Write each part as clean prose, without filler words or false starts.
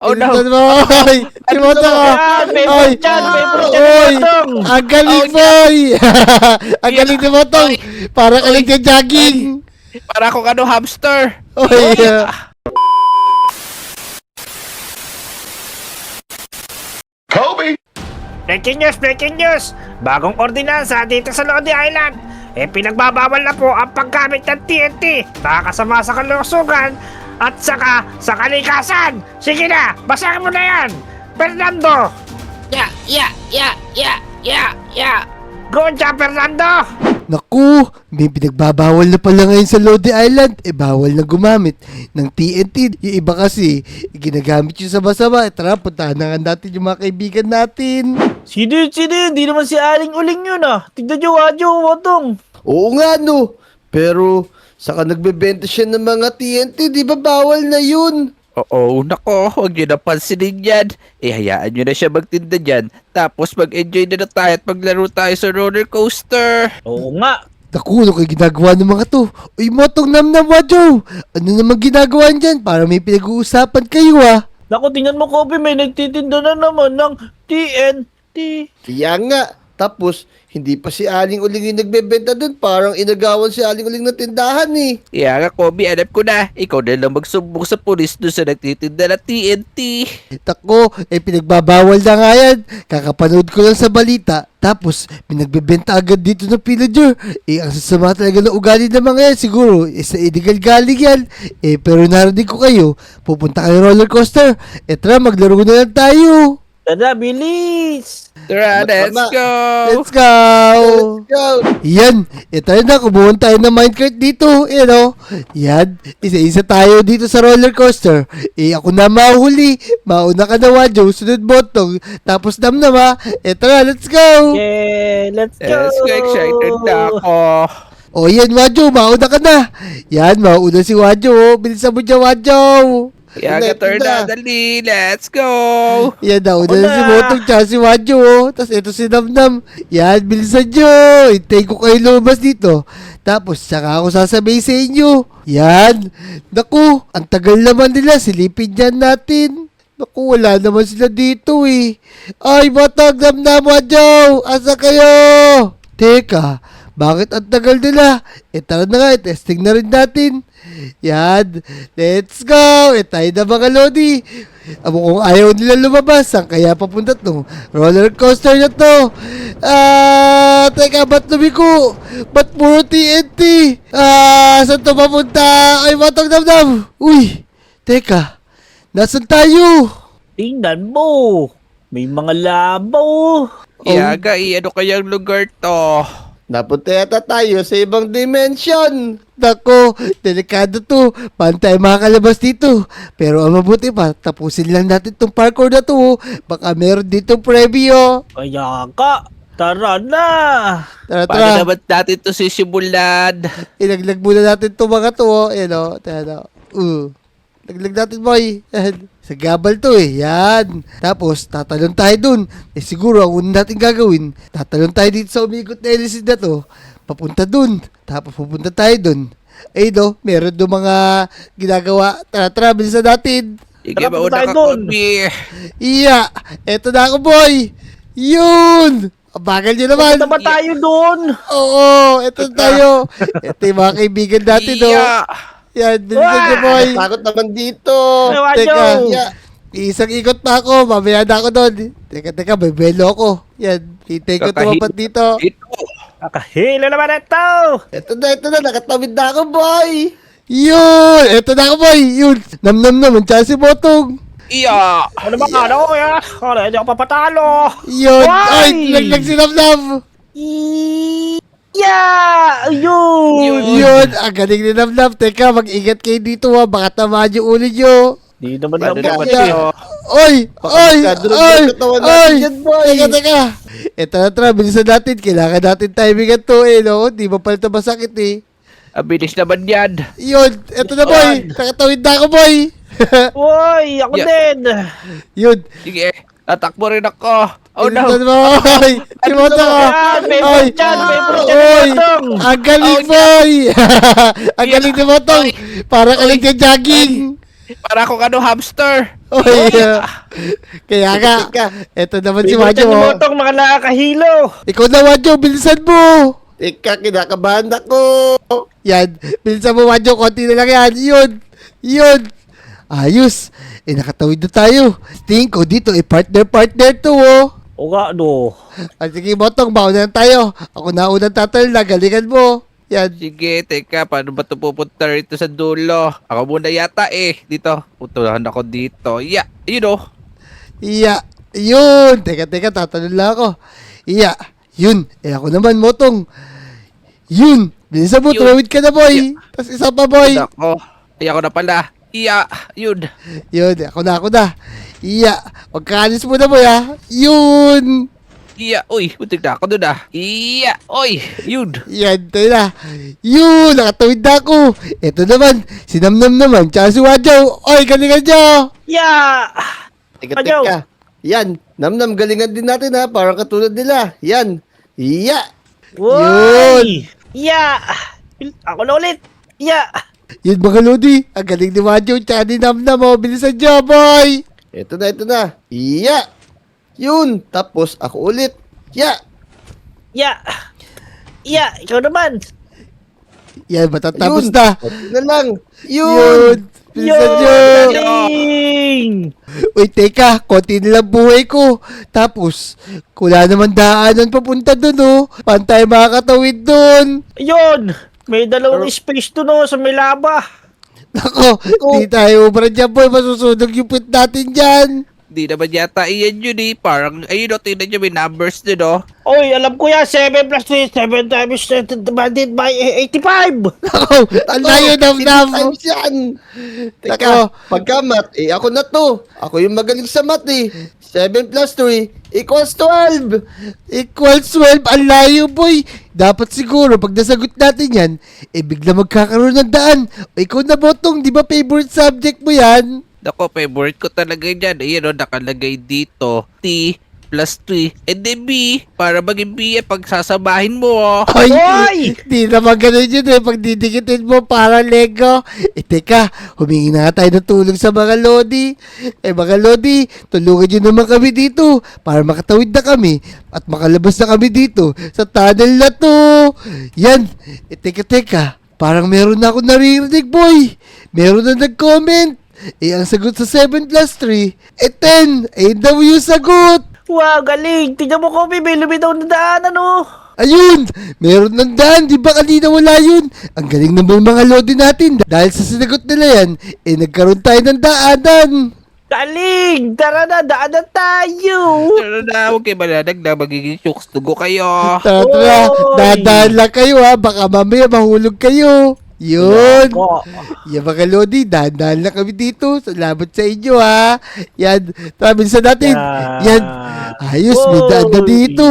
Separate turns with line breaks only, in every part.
Oh no.
Bilisan mo, oy! Si Motong, oh!
Yan,
Oy!
favorite yan, favorite yan,
Oy!
Motong.
Ang galing,
Oh,
boy! Ang galing ni Motong! Para ka lang dyan jogging!
Para akong ano, hamster.
Oy!
Breaking news! Bagong ordinansa dito sa Lodi Island. Pinagbabawal na po ang paggamit ng TNT. Nakakasama sa kalusugan at saka sa kalikasan. Sige na, basahin mo na yan. Fernando! Good job, Fernando!
Naku! May pinagbabawal na pala ngayon sa Lodi Island. Bawal na gumamit ng TNT. Yung iba kasi, ginagamit yung sama-sama. Tara, puntahan na nga natin yung mga kaibigan natin.
Sino yun? Hindi naman si Aling Uling yun ah. Tignan nyo, Wadyo, Motong.
Oo nga no, pero saka nagbebenta siya ng mga TNT, di ba bawal na yun?
Oo, nako, huwag nyo na pansinin yan. Hayaan nyo na siya magtinda dyan. Tapos mag-enjoy na tayo at maglaro tayo sa roller coaster.
Oo nga.
Naku, ano kayo ginagawa ng mga to? Uy, Motong Namnam, Wadyo! Ano naman ginagawa dyan? Para may pinag-uusapan kayo, ah.
Naku, tingnan mo, Kobe, may nagtitinda na naman ng TNT.
Kaya nga, tapos hindi pa si Aling Uling yung nagbebenta dun, parang inagawan si Aling Uling na tindahan eh.
Kaya nga, Kobe, alam ko na. Ikaw na lang magsumbong sa pulis doon sa nagtitinda ng TNT.
Tako, pinagbabawal na nga yan. Kakapanood ko lang sa balita. Tapos, pinagbebenta agad dito ng pillager. Ang sasama talaga ng ugali ng mga yan. Siguro, sa illegal galing yan. Pero narinig ko kayo, pupunta kayo roller coaster. Tara, maglaro na lang tayo.
Tara, bilis!
Tara, let's
Tama.
go!
Let's go!
Let's go!
Yan, tayo na, kumuha tayo ng minecart dito, Yan, isa-isa tayo dito sa roller coaster. Ako na mahuli, mauna ka na, Wadyo, sunod Motong, tapos Namnam, ha. Tara, let's go!
Yeah, let's go!
Let's go, excited na ako.
O yan, Wadyo, mauna ka na. Yan, mauna si Wadyo, bilisan mo dyan, Wadyo.
Kaya nga, turn na, dali, let's go!
Yan, nauna
Ako
na
na.
si Motong tsaka si Wadyo, Tapos ito si Namnam. Yan, bilisan nyo. Hintayin ko kayo lumabas dito. Tapos, saka ako sasabihin sa inyo. Yan. Naku, ang tagal naman nila. Silipin dyan natin. Naku, wala naman sila dito Ay, Motong, Namnam, Wadyo. Asa kayo? Teka, bakit ang tagal nila? Tara na nga, testing na rin natin. Yan, let's go! Tayo na mga Lodi. Amo kung ayaw nila lumabas, saan kaya papunta to? Roller coaster na to. Teka, ba't lumiko? Ba't puro TNT? Saan to papunta? Ay, Motong Namnam! Uy, teka, nasan tayo?
Tingnan mo! May mga labaw!
Kaya nga, ano kayang lugar to?
Napunta yata tayo sa ibang dimension.
Nako, delikado to. Paano tayo makakalabas dito? Pero ang mabuti pa, tapusin lang natin tong parkour na to. Baka meron dito preview.
Kaya ka! Tara na!
Tara,
Paano
tara.
naman natin to sisimulan?
Ilaglag muna natin itong mga to. Tara. Laglag natin, boy. Sa gabal to Yan. Tapos, tatalon tayo dun. Siguro, ang una natin gagawin, tatalon tayo dito sa umiikot na ilisid na to. Papunta dun. Tapos, pupunta tayo dun. Meron doon mga ginagawa. Tara, bilisan natin.
Sige,
Tara,
mauna
tayo
ka,
dun.
Kobe.
Iya, eto na ako, boy. Yun. Ang bagal nyo naman.
Punta ba tayo doon?
Oo, eto tayo. Eto yung mga kaibigan natin,
Iya.
Yan, bilisan nyo, boy.
Takot naman dito.
Ay, Wadyo!
Teka,
Yeah.
isang ikot pa ako. Mamaya na ako doon. Teka, may belo ako. Yan, hintay ko tumapat dito.
Ito.
Kakahila naman ito!
Ito na, nakatawid na ako, boy.
Yun, eto na ako, boy. Yun, Namnam naman, tsaka si Motong.
Iya.
Ano ba ano kaya? Ano, hindi ako papatalo!
Yun,
Why?
ay, laglag si Namnam.
Yeah! Ayun!
Yun, ang galing ni Namnam. Teka, mag-ingat kayo dito, ha. Baka tamaan yung ulo nyo.
Di naman
Paano
ako
naman
Yeah.
to?
Oy! Oy!
magkadurog
Oy!
ng katawan natin
Oy!
yan, boy.
Teka. Ito na, tara. Bilisan natin. Kailangan natin timingan to, no? Di ba pala ito masakit,
Ang bilis naman yan.
Yun, ito na, boy. Nakatawid na ako, boy.
Uy! Ako
Yeah.
din!
Yun.
Sige, tatakbo rin ako. Oh no.
Bilisan mo, oy. Si Motong,
Yan!
Oy!
Favorite yan! Favorite yan!
Oy!
Motong!
Ang galing, boy! Ang galing ni Motong. Para ka lang dyan jogging.
Para akong ano, hamster.
Oy, kaya nga,
Teka.
eto naman si
Favorite
Wadyo.
ni
Oh.
Motong, mga nakakahilo.
Ikaw na, Wadyo, bilisan mo.
Teka, kinakabahan ako.
Yan, bilisan mo, Wadyo, konti na lang yan. Yun. Ayos. Nakatawid na tayo. Tingin ko dito, partner to, oh.
O nga, no.
Sige, Motong, mauna na tayo. Ako na unang tatal na, galingan mo. Yan.
Sige, teka, paano ba ito pupunta rito sa dulo? Ako muna yata dito. Putulahan ako dito. Yeah, yun oh.
Iya, yun. Teka, tatanong lang ako. Iya, yun. Ako naman, Motong. Yun. Bilisan mo,
Yun.
tumawid ka na, boy. Tapos isa pa, boy.
Ako. Ay, ako na pala. Yeah, yun.
Yun, ako na. Iya, magkaalis mo na, boy, ha. Yun.
Iya, uy, butik na ako doon Iya, oy, yun.
Yan, tayo na. Yun, nakatawid na ako. Ito naman, si Namnam naman, tsaka si Wadyo. Oy, galingan nyo.
Yeah!
Teka,
Ayaw.
teka. Yan, Namnam, galingan din natin ha, parang katulad nila. Yan, iya.
Woy! Yeah! Ako na ulit. Yeah!
Yun, mga Lodi. Ang galing ni Wadyo, tsaka ni Namnam. Oh, bilisan nyo, boy.
Ito na. Iya. Yun, tapos ako ulit. Ya.
Yeah! Yeah! Ikaw naman.
Yan, matatapos
Yun.
na.
Konti na lang.
Yun. Bilisan nyo.
Galing!
Uy, teka, konti na lang buhay ko. Tapos, wala naman daanan papunta dun, oh. Pantay makakatawid dun.
Ayun! May dalawang space to no sa may laba.
Nako, di tayo ubra dyan, boy. Masusunog yung pit natin dyan.
Di naman yata iyan yun Parang, ayun o, tingnan nyo may numbers din
Oy, alam ko yan. 7 plus 3, 7 times 10 divided by 85.
Nako, ang layo Namnam.
Times yan.
Nako.
Teka, pagka math, ako na to. Ako yung magaling sa math 7 plus 3 equals 12.
Equals 12, ang layo, boy. Dapat siguro, pag nasagot natin yan, bigla magkakaroon ng daan. O ikaw na, Botong, di ba favorite subject mo yan?
Nako, favorite ko talaga yan. Ayun o, nakalagay dito. T plus 3. And then B, para maging B pag sasabahin mo
Ay,
Hoy!
di naman ganun yun pag didikitin mo para Lego. Teka, humingi na nga tayo ng tulong sa mga Lodi. Mga Lodi, tulungan nyo naman kami dito para makatawid na kami at makalabas na kami dito sa tunnel na to. Yan, teka, parang meron na ako naririnig, boy. Meron na nag-comment. Ang sagot sa 7 plus 3, 10. Daw yung sagot.
Wow, galing. Tingnan mo ko, may lumitaw na daan, ano?
Ayun! Meron ng daan, di ba kanina wala yun? Ang galing naman mga Lodi natin. Dahil sa sinagot nila yan, nagkaroon tayo ng daanan.
Galing! Tara na, daanan tayo!
Tara na, huwag kayo malalag na magiging shooks tugo kayo.
Tara,
Oy!
dadaan lang kayo ha. Baka mamaya mahulog kayo. Yun!
Ako.
Yan mga Lodi, dahan-dahan lang kami dito. Salamat sa inyo ha. Yan, tara bilisan natin. Yan, ayos, may daan na dito.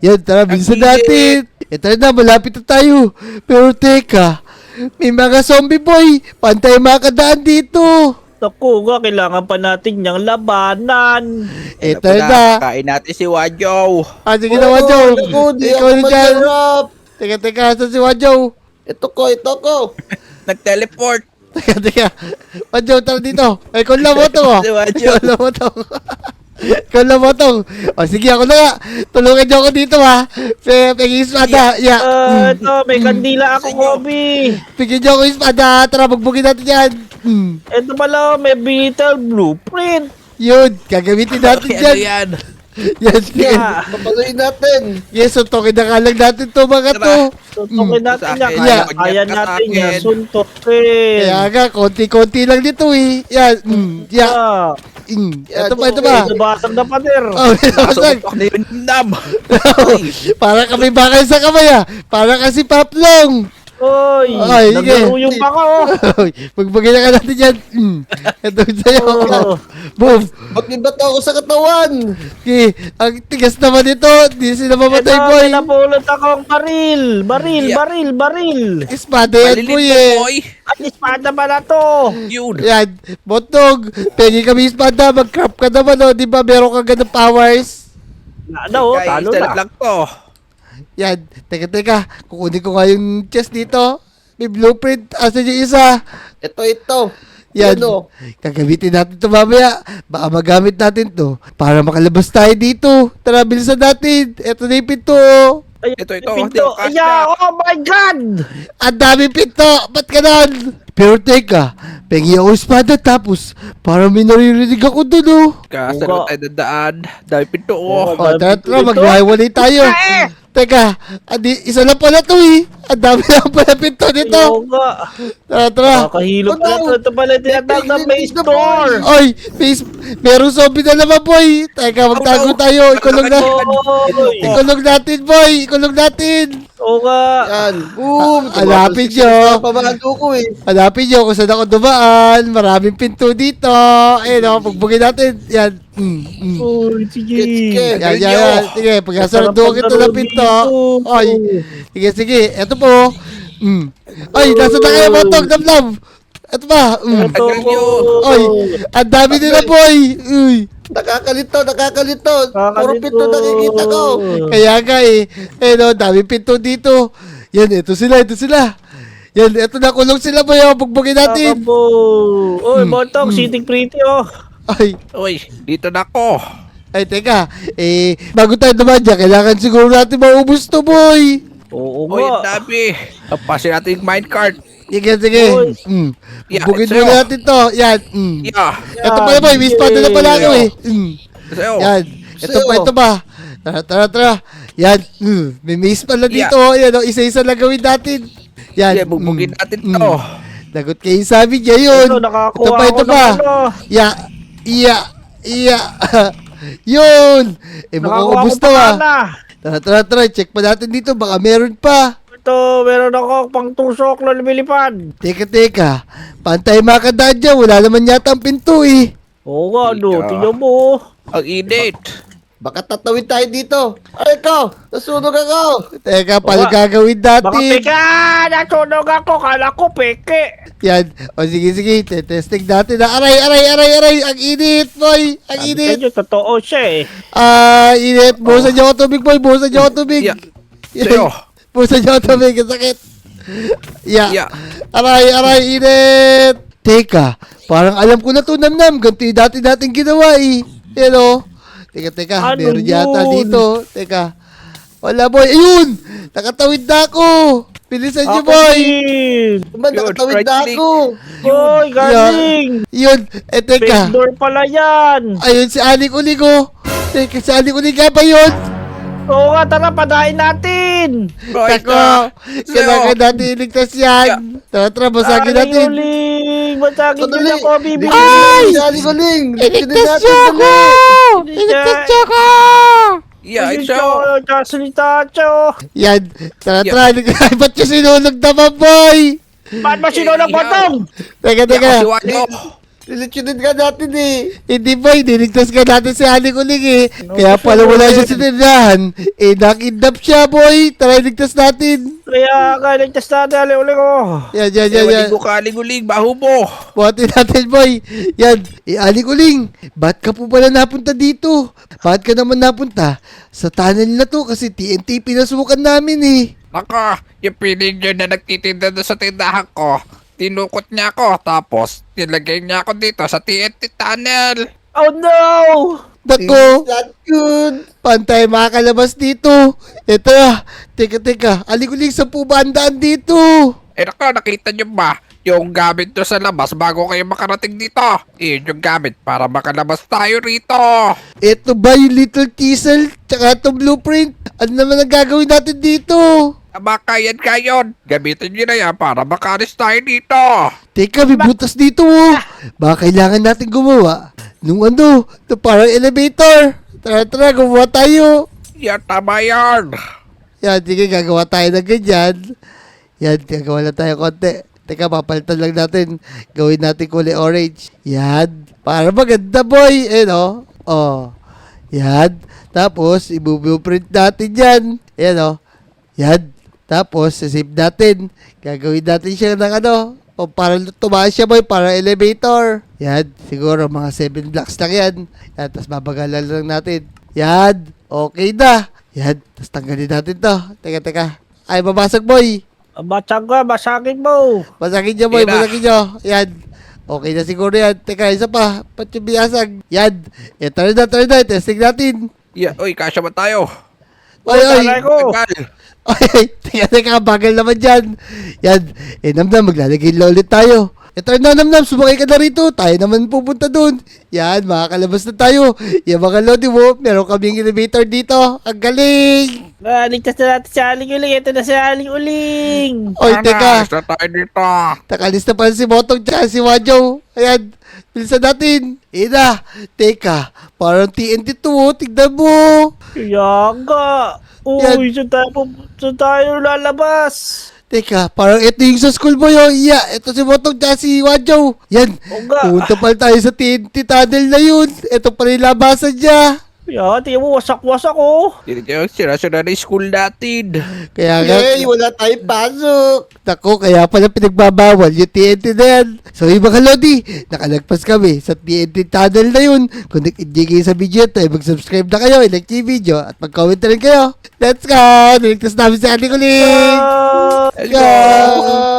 Yan, tara bilisan natin. Tara na, malapit na tayo. Pero teka, may mga zombie boy. Pantay makadaan dito.
Naku nga, kailangan pa natin niyang labanan.
Tara na.
Kain natin si Wadyo.
Sige na, Wadyo.
Naku, di
Ikaw
ako
na dyan.
masarap.
Teka, saan si Wadyo?
Ito ko.
Nag-teleport.
Teka. Wadyo, tara dito. Ikaw lang mo to.
Si Wadyo.
Ikaw lang mo to. Ikaw lang mo to. Sige, ako na nga. Tulungan niyo ako dito ha. Pagiging espada. Yeah.
Ito, may kandila ako, Kobe.
Pigyan niyo ako yung espada. Tara, bugbugin natin yan.
Ito pala, may beetle blueprint.
Yun, gagamitin natin
Okay, ano
yan.
yan?
Yan, sige.
Yeah.
Papaloy natin.
Yes, suntokin na ka lang natin to mga to.
Suntukin natin
Sa
yan.
akin,
Kaya,
yan.
kaya
Sa
natin
akin.
yan. Suntukin.
Kaya nga, konti-konti lang dito eh. Yan. Yeah.
Ah,
Ito pa.
nabasag na pader.
Oh, nabasag.
Pasok na yung nam.
Para kami bakal sa kamay ah. Para kasi Paplong.
Oy,
Ay, sige.
naglaro yung baka, oh.
Pagbagay na ka natin yan. Ito sa'yo.
Oh.
Boom.
Ba't may bato ako sa katawan?
Okay. Ang tigas naman ito. Hindi sila mamatay,
Ito,
boy.
may napulot akong baril.
Yeah.
Baril.
Espada yan,
Malilit
boy
mo,
eh.
boy.
At espada pala to.
Yun.
Yan. Botog. Pengi kami espada. Mag-crap ka naman, oh. Di ba meron ka ganang powers?
Ano,
Kaya
talo
isa
na.
lang to.
Yan. Teka. Kukunin ko nga yung chest dito. May blueprint. Asan yung isa?
Ito.
Yan.
Ano?
Gagamitin natin ito mamaya. Baka magamit natin to para makalabas tayo dito. Tara, bilisan natin. Ito na yung pinto.
Ay,
Ito,
pinto.
di,
Aya, oh my God!
Ang dami pinto. Ba't ganun? Pero teka, pengi ako espada tapos parang may naririnig ako dun oh.
Kasaro tayo ng daan. Dami pinto oh.
Oo.
Oh, tara,
Pinto?
maghiwalay tayo.
Eh!
Teka, isa lang pala to eh. Ang dami lang pala pinto nito.
Oo nga.
Tara.
Nakakahilo pala
Ano?
ito. Ito pala tinatawag na maze door.
Oy, merong zombie na naman boy. Teka, magtago tayo. Ikulong na.
Oy!
Ikulong natin boy. Ikulong natin.
Oo nga.
Yan. Boom!
Hanapin nyo.
Pamahalo ko eh.
Hanapin nyo kung saan ako dumaan. Maraming pinto dito. Ayun o, pagbugin natin. Yan.
Uy, sige.
Sige.
Yan. Sige, pagkasarado kita ng pinto. Oy. Sige. Eto po. Oy, nasa na kayo motog, damdam. Eto pa.
Ito po.
Oy, ang dami nila boy. Uy.
Nakakalito. Puro
Nakakalito.
pinto nakikita ko.
Kaya nga eh. Ayun o, daming pinto dito. Yan, ito sila. Yan, eto na kulong sila boy. Bugbugin natin.
Takabo. Uy, Botong, sitting pretty oh.
Ay.
Uy, dito na ako.
Ay, teka. Bago tayo naman dyan, kailangan siguro natin maubos to, boy.
Oo
Uy, ang
nga.
dami. Tapasin natin yung minecart.
Sige.
Oy.
Yeah,
Bugin
sa'yo.
muna natin to. Yan.
Yeah.
Ito pala, boy. May espada na pala ako eh.
Sa'yo.
Yan. Ito pa. Tara. Yan. May maze pala
Yeah.
dito. Yan, isa-isa lang gawin natin. Yan.
Yeah, bugbugin natin to.
Lagot kayo sabi niya yun.
Ano, nakakuha
Ito
ako
pa.
ng ano.
Iya. Yun. Mukhang
Nakakuha
ubus
ko
to
pa
ah.
na.
Tara. Check pa natin dito. Baka meron pa.
Ito, meron ako pang tusok na lumilipad.
Teka. Pantay makadaan dyan. Wala naman yata ang pinto eh.
Oo nga, no.
Ika.
Tingnan mo.
Ang init.
Baka tatawid tayo dito. Ay, ikaw! Nasunog ako!
Teka, paano
Baka-
gagawin
Baka
natin?
peka! Nasunog ako. Kala ko peke.
Yan. O sige. Testing natin na. Aray. Ang init, boy. Ang
Sabi
init.
kanyo, totoo siya eh.
Init. Buhusan niyo ako tubig, boy. Buhusan niyo ako tubig.
Yeah. Sa'yo.
Buhusan niyo ako tubig. Ang sakit.
Yeah.
Aray. Init. Teka. Parang alam ko na to, Namnam. Ganito yung dati nating ginawa eh. Yan o. Teka.
Ano
Meron yata
yun?
dito. Teka. Wala, boy. Ayun! Nakatawid na ako. Bilisan niyo,
Ako
boy.
din.
Naman,
Yun,
nakatawid
right
na
click.
ako!
Hoy, galing.
Yun. Teka.
Face door pala yan.
Ayun si Aling Uligo. Teka, si Aling Uliga ba yun?
Oo nga, tara, padain natin.
Right
Tako.
na.
Kailangan natin iligtas yan. Tara, basagin natin.
Uling, basagin
Sandali.
din ako, bibi.
Ay!
Dali ko, Ling!
Iligtas niyo ako! Iligtas niyo ako!
Yeah,
Ay,
it's so.
Salita, cho.
Yan. Tara. Ay, ba't yung sinulog naman, boy?
Ba't ba sinunod
Ikaw.
botong?
Teka.
Kasiwa nyo.
Nilitsyonin ka natin eh!
Hindi, boy. Niligtas ka natin si Aling Uling eh. Kaya pala wala siya sa tindahan. Nakidnap siya, boy. Tara, iligtas natin.
Kaya kaligtas natin, uling ko.
Yan.
Maligo ka, aling-uling. Baho mo.
Buhatin natin, boy. Yan. Aling Uling, ba't ka po pala napunta dito? Ba't ka naman napunta? Sa tunnel na to kasi TNT pinasukan namin eh.
Naka, yung piling nyo na nagtitinda doon sa tindahan ko. Tinukot niya ako, tapos nilagay niya ako dito sa TNT tunnel.
Oh no!
Dako,
Not good!
pantay makakalabas dito. Ito na. Teka. Aling Uling, sa po ba ang daan dito?
Naka, nakita niyo ba? Yung gamit doon sa labas bago kayo makarating dito. Yun yung gamit para makalabas tayo rito.
Ito ba yung little chisel? Tsaka itong blueprint? Ano naman ang gagawin natin dito?
Makayan kayon. Gamitin nyo na yan para makalis tayo dito.
Teka, may butas dito oh. Baka kailangan natin gumawa nung ito parang elevator. Tara, gumawa tayo.
Yan, tama yan.
Yan, sige, gagawa tayo ng ganyan. Yan, gagawa lang tayo konti. Teka, papalitan lang natin. Gawin natin kulay orange. Yan. Para maganda, boy. Oh. Yan. Tapos, i-blueprint natin yan. Ayan, Yan. Tapos, save natin. Gagawin natin siya ng o para tumaas siya, boy, para elevator. Yan. Siguro, mga 7 blocks lang yan. Yan. Tapos, babagalan lang natin. Yan. Okay na. Yan. Tapos, tanggalin natin to. Teka. Ay, babasag, boy.
Basag ka, basagin mo.
Basagin nyo, boy.
Sige na.
Basagin nyo. Yan. Okay na siguro yan. Teka, isa pa. Ba't yung binasag? Yan. Tara na. Testing natin.
Yeah, oy, kasya ba tayo?
Talay ko.
Tagal.
Ay, teka, bagal naman dyan. Yan. Namnam, maglalagay na ulit tayo. Tara na, Namnam, sumakay ka na rito. Tayo naman pupunta dun. Yan, makakalabas na tayo. Yan mga lodi mo, meron kaming elevator dito. Ang galing!
Ligtas na natin si Aling Uling. Ito na si Aling Uling.
Oy, teka.
Alis na tayo dito.
Nakalis na pala si Motong tsaka si Wajo. Ayan, bilisan natin. Ina, teka, parang TNT to, tignan mo.
Kaya nga. Uy, saan tayo lalabas?
Teka, parang ito yung sa school mo yun. Yeah, ito si Motong tsaka si Wajo. Yan,
Oo nga.
punta pala tayo sa TNT tunnel na yun. Ito pala yung labasan niya.
Kaya, tingnan mo, wasak-wasak oh.
Dito yung sira-sira na yung school natin.
Kaya nga,
Yay, wala tayong pasok.
Naku, kaya pala pinagbabawal yung TNT na yan. So yung mga Lodi, nakalagpas kami sa TNT tunnel na yun. Kung nag-enjoy kayo sa video ito, mag-subscribe na kayo, like yung video, at mag-comment na rin kayo. Let's go! Niligtas namin si Aling Uling!
Ah!
Let's go.